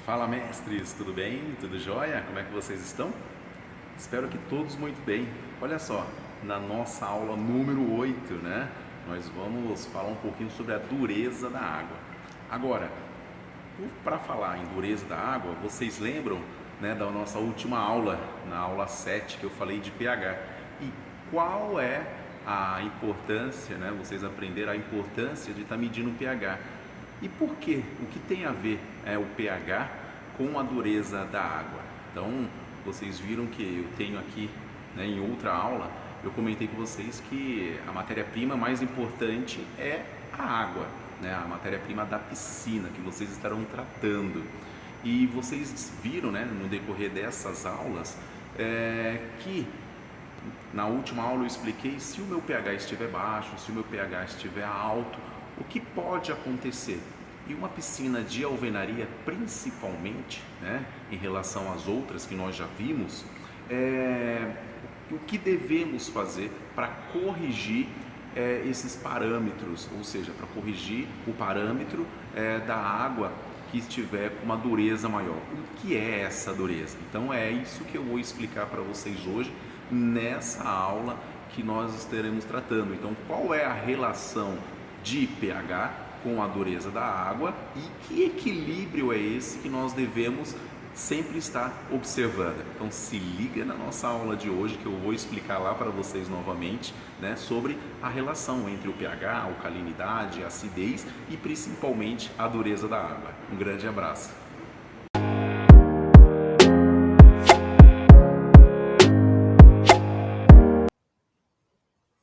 Fala, mestres, tudo bem? Tudo jóia? Como é que vocês estão? Espero que todos muito bem. Olha só, na nossa aula número 8, né? Nós vamos falar um pouquinho sobre a dureza da água. Agora, para falar em dureza da água, vocês lembram, né, da nossa última aula, na aula 7, que eu falei de pH. E qual é a importância, né? Vocês aprenderam a importância de estar medindo o pH. E por quê? O que tem a ver o pH com a dureza da água? Então, vocês viram que eu tenho aqui, né, em outra aula, eu comentei com vocês que a matéria-prima mais importante é a água, né, a matéria-prima da piscina que vocês estarão tratando. E vocês viram, né, no decorrer dessas aulas, que na última aula eu expliquei se o meu pH estiver baixo, se o meu pH estiver alto, o que pode acontecer. E uma piscina de alvenaria, principalmente, né, em relação às outras que nós já vimos, o que devemos fazer para corrigir esses parâmetros, ou seja, para corrigir o parâmetro da água que estiver com uma dureza maior. O que é essa dureza? Então é isso que eu vou explicar para vocês hoje nessa aula que nós estaremos tratando. Então, qual é a relação de pH com a dureza da água e que equilíbrio é esse que nós devemos sempre estar observando? Então se liga na nossa aula de hoje que eu vou explicar lá para vocês novamente, né, sobre a relação entre o pH, a alcalinidade, a acidez e principalmente a dureza da água. Um grande abraço.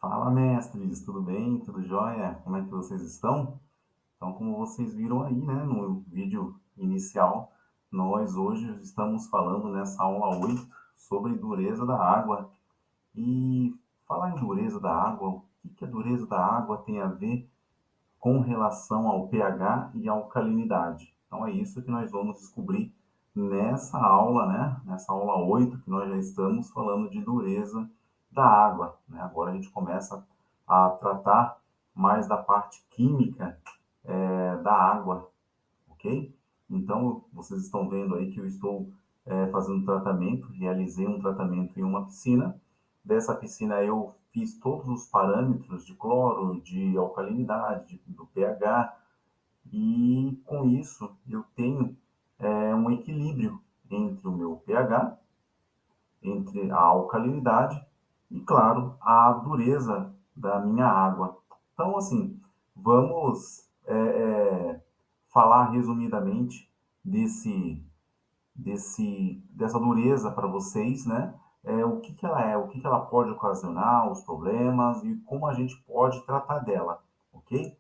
Fala, mestres, tudo bem? Tudo jóia? Como é que vocês estão? Então, como vocês viram aí, né, no vídeo inicial, nós hoje estamos falando nessa aula 8 sobre dureza da água. E falar em dureza da água, o que a dureza da água tem a ver com relação ao pH e à alcalinidade? Então, é isso que nós vamos descobrir nessa aula, né? Nessa aula 8, que nós já estamos falando de dureza da água, né? Agora a gente começa a tratar mais da parte química da água, ok? Então, vocês estão vendo aí que eu estou fazendo tratamento, realizei um tratamento em uma piscina. Dessa piscina eu fiz todos os parâmetros de cloro, de alcalinidade, do pH, e com isso eu tenho um equilíbrio entre o meu pH, entre a alcalinidade e, claro, a dureza da minha água. Então, assim, vamos falar resumidamente dessa dureza para vocês, né? O que, que ela é, o que, que ela pode ocasionar, os problemas e como a gente pode tratar dela, ok?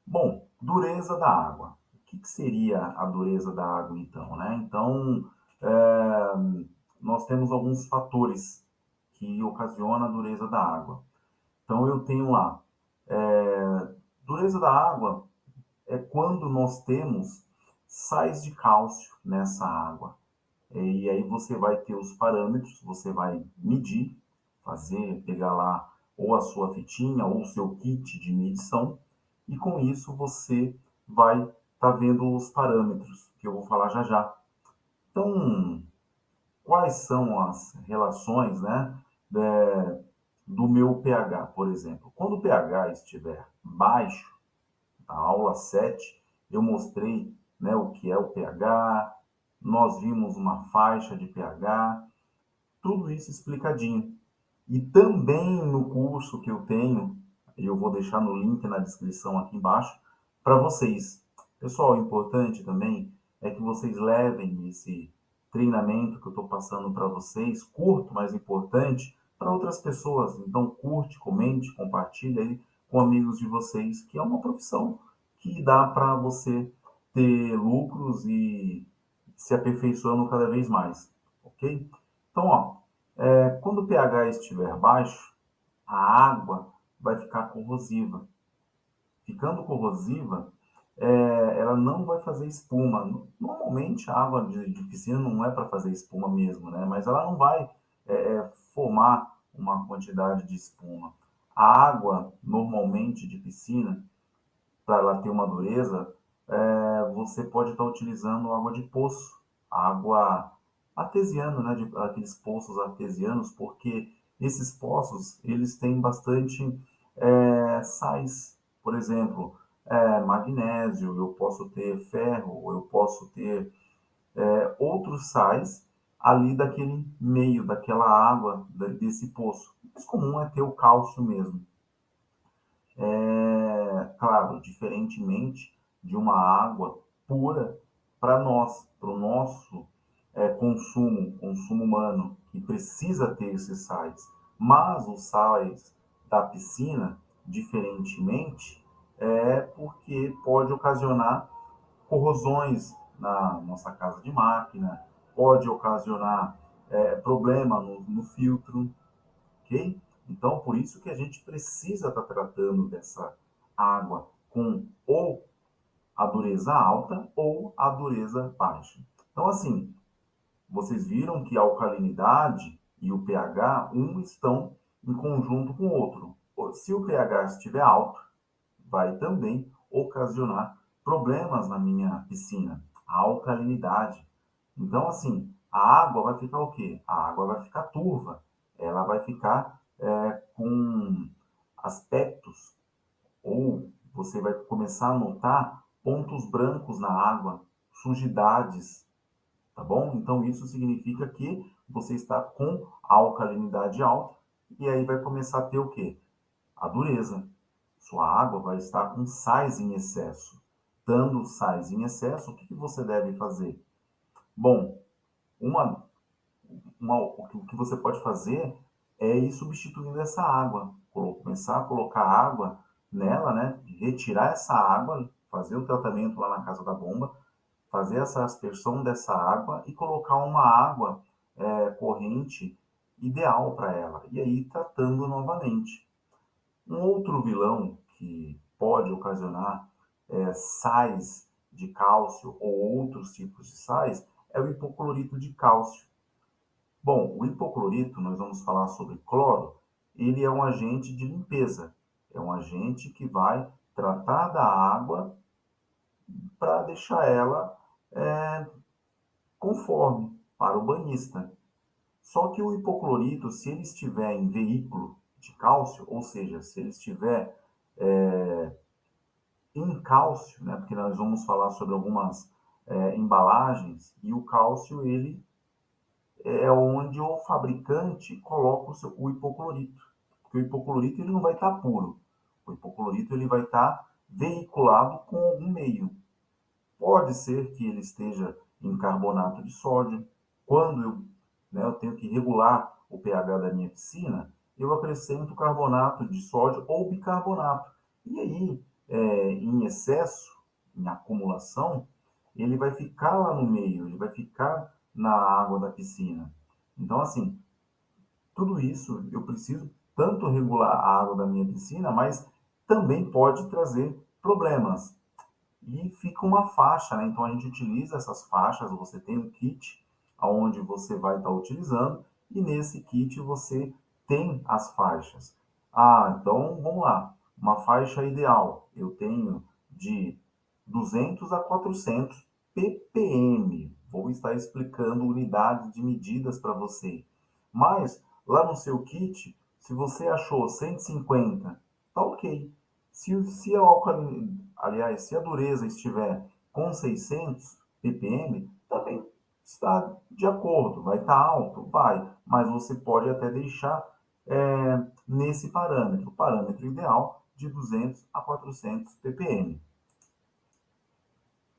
Bom, dureza da água. O que, que seria a dureza da água, então, né? Então, nós temos alguns fatores que ocasionam a dureza da água. Então, eu tenho lá, dureza da água é quando nós temos sais de cálcio nessa água. E aí você vai ter os parâmetros, você vai medir, pegar lá ou a sua fitinha ou o seu kit de medição, e com isso você vai estar vendo os parâmetros, que eu vou falar já já. Então, quais são as relações, né, do meu pH, por exemplo? Quando o pH estiver baixo, na aula 7, eu mostrei, né, o que é o pH, nós vimos uma faixa de pH, tudo isso explicadinho. E também no curso que eu tenho, eu vou deixar no link na descrição aqui embaixo, para vocês. Pessoal, o importante também é que vocês levem esse treinamento que eu estou passando para vocês, curto, mas importante, para outras pessoas. Então, curte, comente, compartilhe aí com amigos de vocês, que é uma profissão que dá para você ter lucros e se aperfeiçoando cada vez mais, ok? Então, ó, quando o pH estiver baixo, a água vai ficar corrosiva. Ficando corrosiva, ela não vai fazer espuma. Normalmente a água de piscina não é para fazer espuma mesmo, né? Mas ela não vai formar uma quantidade de espuma. A água, normalmente, de piscina, para ela ter uma dureza, você pode estar utilizando água de poço, água artesiana, né, de aqueles poços artesianos, porque esses poços eles têm bastante sais, por exemplo, magnésio, eu posso ter ferro, eu posso ter outros sais ali daquele meio, daquela água desse poço. O mais comum é ter o cálcio mesmo. Claro, diferentemente de uma água pura para nós, para o nosso consumo humano, que precisa ter esses sais. Mas os sais da piscina, diferentemente, é porque pode ocasionar corrosões na nossa casa de máquina, pode ocasionar problema no filtro, ok? Então, por isso que a gente precisa estar tratando dessa água com ou a dureza alta ou a dureza baixa. Então, assim, vocês viram que a alcalinidade e o pH, um estão em conjunto com o outro. Se o pH estiver alto, vai também ocasionar problemas na minha piscina, a alcalinidade. Então, assim, a água vai ficar o quê? A água vai ficar turva, ela vai ficar com aspectos, ou você vai começar a notar pontos brancos na água, sujidades, tá bom? Então, isso significa que você está com a alcalinidade alta, e aí vai começar a ter o quê? A dureza. Sua água vai estar com sais em excesso. Tendo sais em excesso, o que você deve fazer? Bom, uma, o que você pode fazer é ir substituindo essa água. Começar a colocar água nela, né? Retirar essa água, fazer o tratamento lá na casa da bomba, fazer essa aspersão dessa água e colocar uma água corrente ideal para ela. E aí tratando novamente. Um outro vilão que pode ocasionar sais de cálcio ou outros tipos de sais é o hipoclorito de cálcio. Bom, o hipoclorito, nós vamos falar sobre cloro, ele é um agente de limpeza, é um agente que vai tratar da água para deixar ela conforme para o banhista. Só que o hipoclorito, se ele estiver em veículo de cálcio, ou seja, se ele estiver em cálcio, né, porque nós vamos falar sobre algumas embalagens, e o cálcio ele é onde o fabricante coloca o hipoclorito, porque o hipoclorito ele não vai estar puro, o hipoclorito ele vai estar veiculado com algum meio. Pode ser que ele esteja em carbonato de sódio. Quando eu tenho que regular o pH da minha piscina, eu acrescento carbonato de sódio ou bicarbonato. E aí, em excesso, em acumulação, ele vai ficar lá no meio, ele vai ficar na água da piscina. Então, assim, tudo isso eu preciso tanto regular a água da minha piscina, mas também pode trazer problemas. E fica uma faixa, né? Então a gente utiliza essas faixas, você tem um kit onde você vai estar utilizando e nesse kit você tem as faixas. Ah, então vamos lá. Uma faixa ideal eu tenho de 200 a 400 ppm. Vou estar explicando unidades de medidas para você. Mas lá no seu kit, se você achou 150, tá ok. Se a aliás, se a dureza estiver com 600 ppm, também está de acordo, vai estar alto, vai, mas você pode até deixar nesse parâmetro, o parâmetro ideal de 200 a 400 ppm.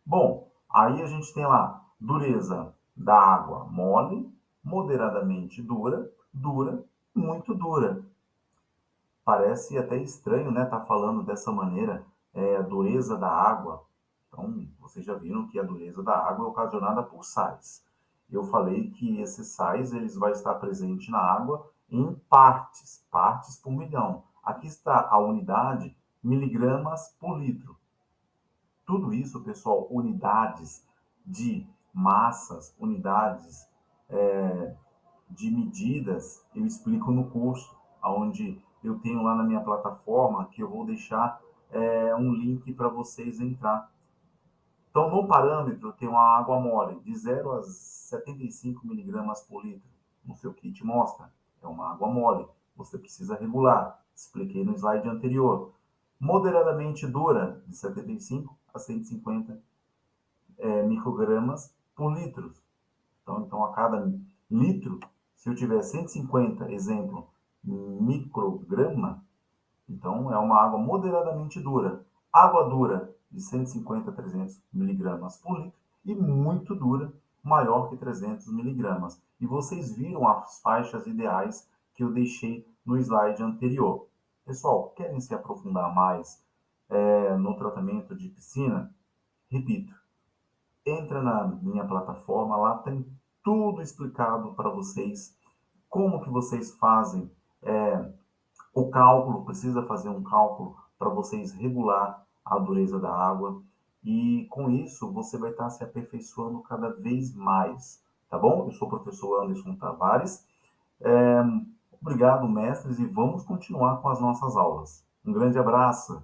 Bom, aí a gente tem lá dureza da água mole, moderadamente dura, dura, muito dura. Parece até estranho, né, estar falando dessa maneira, a dureza da água. Então, vocês já viram que a dureza da água é ocasionada por sais. Eu falei que esses sais eles vão estar presentes na água em partes, partes por milhão. Aqui está a unidade miligramas por litro. Tudo isso, pessoal, unidades de massas, unidades de medidas, eu explico no curso, onde eu tenho lá na minha plataforma, que eu vou deixar um link para vocês entrar. Então, no parâmetro, tem uma água mole de 0 a 75 miligramas por litro. No seu kit mostra, é uma água mole. Você precisa regular. Expliquei no slide anterior. Moderadamente dura, de 75 a 150 microgramas por litro. Então, a cada litro, se eu tiver 150, exemplo, micrograma, então é uma água moderadamente dura. Água dura, de 150 a 300 miligramas por litro, e muito dura, maior que 300 miligramas. E vocês viram as faixas ideais que eu deixei no slide anterior. Pessoal, querem se aprofundar mais no tratamento de piscina? Repito, entra na minha plataforma, lá tem tudo explicado para vocês, como que vocês fazem o cálculo, precisa fazer um cálculo para vocês regular a dureza da água e com isso você vai estar se aperfeiçoando cada vez mais, tá bom? Eu sou o professor Anderson Tavares, é, obrigado mestres e vamos continuar com as nossas aulas. Um grande abraço!